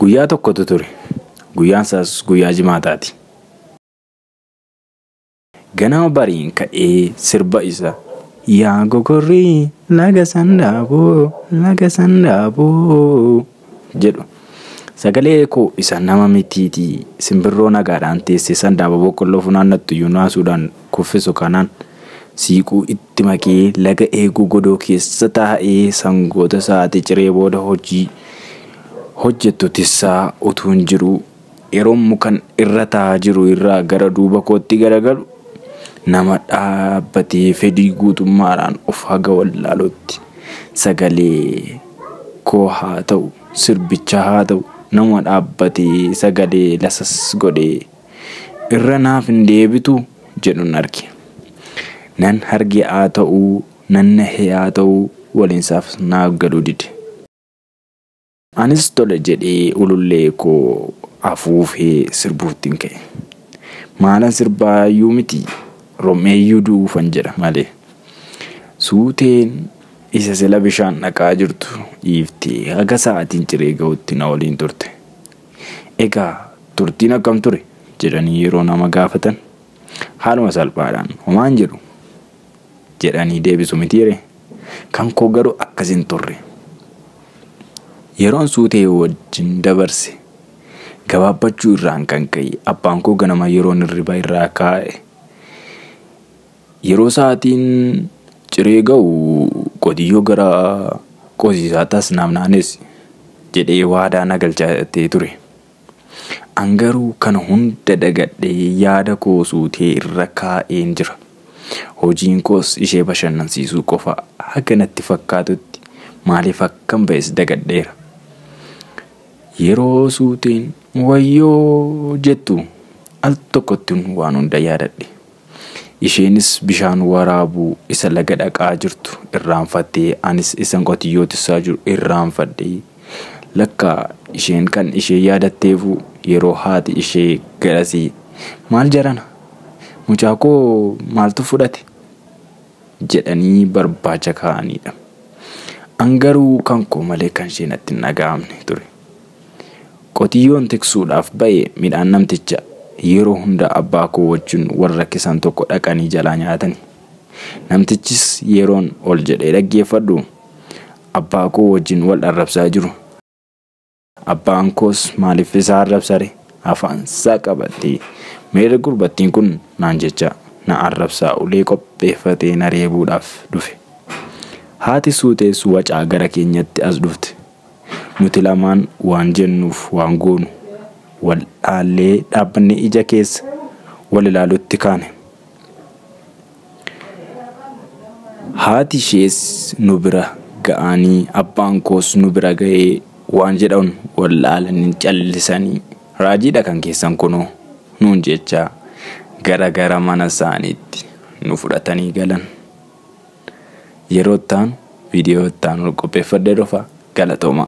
Guyyaa tokkotu ture. Guyyaan isaas guyyaa jimaataati. Ganama bariin ka'ee sirba isa yaa gogorrii laga sandaaboo jedhu. Sagalee koo isa nama mitiitii simbirroo nagaadhaan teessee sandaaba boqqolloo funaannattu yuunaasuudhaan kuffisu kanaan siiquu itti makee laga eeguu godoo keessa taa'ee sangoota sa'aatii ciree booda hojii hojjettu tissaa utuun jiru yeroo mukan irra taa'aa jiru irraa gara duuba kootti garagalu nama dhaabbatee fedhii guutummaadhaan of haga wallaalutti sagalee koo haa ta'u sirbicha haa ta'u nama dhaabbatee sagalee lasas godhee irra naaf hin deebitu jedhuun arge. Nan hargi haa ta'uu nan nahee haa ta'uu waliinsaaf naaf galuu dide. Anis tole jedhee ulullee koo afuufee sirbuuttiin ka'e. Maalan sirbaayyuu miti romeeyyuu duufan jedha malee. Suuteen isa sila bishaan dhaqaa jirtu dhiiftee haga sa'aatiin ciree ga'utti na waliin turte. Egaa turtiin akkam ture jedhanii yeroo nama gaafatan haaluma salphaadhaan homaan jedhu jedhanii deebisu mitiire kan koo garuu akkasin turre. Yeroon suutee wajjin dabarse gabaabbachuu irraan kan ka'e abbaan koo ganama yeroon hirriba irraa kaa'e. Yeroo sa'aatiin ciree ga'u qotiyyoo gara qosiisaa taas naannaanis jedhee waadaa na galchatee ture. Angaruu kana hunda dagadhee yaada koo suutee irra kaa'een jira. Hojiin koos ishee bashannansiisuu qofa haga natti fakkaatutti maaliif akkan ba'es dagadheera. Yeroo suuteen wayyoo jettu al tokkotti waan hunda yaadadhe. Isheenis bishaan waraabuu isa laga dhaqaa jirtu irraanfattee anis isan qotiyyoo tissaa jiru irraanfadhee lakka isheen kan ishee yaadatteefu yeroo haati ishee garasii maal jarana mucaa koo maaltu fudhate jedhanii barbaacha kaa'anidha. Angaruu kan koo malee kan ishee natti hin dhaga'amne ture. Qotiyyoon tiksuudhaaf ba'e midhaan namticha yeroo hunda abbaa koo wajjin warra rakkisan tokko dhaqanii jalaa nyaatani. Namtichis yeroon ol jedhee dhaggeeffadhu abbaa koo wajjin wal arrabsaa jiru. Abbaan koos maaliif isa arrabsare afaan isaa qabatee meera gurbattiin kun naan jecha na arrabsaa ulee qopheeffatee na reebuudhaaf dhufe. Haati suutees wacaa gara keenyatti as dhufte. Nuti lamaan waan jennuuf waan goonu wal dhaallee dhaabbanne ija keessa wal ilaalutti kaane. Haati ishees nu bira ga'anii abbaan koos nu bira ga'ee waan jedhan wal dhaalanii callisanii raajiidha kan keessan kunoo nuun jecha gara mana isaaniitti nu fudhatanii galan. Yeroo itti aanu viidiyoo itti aanu qopheeffadhee dhufa galatooma.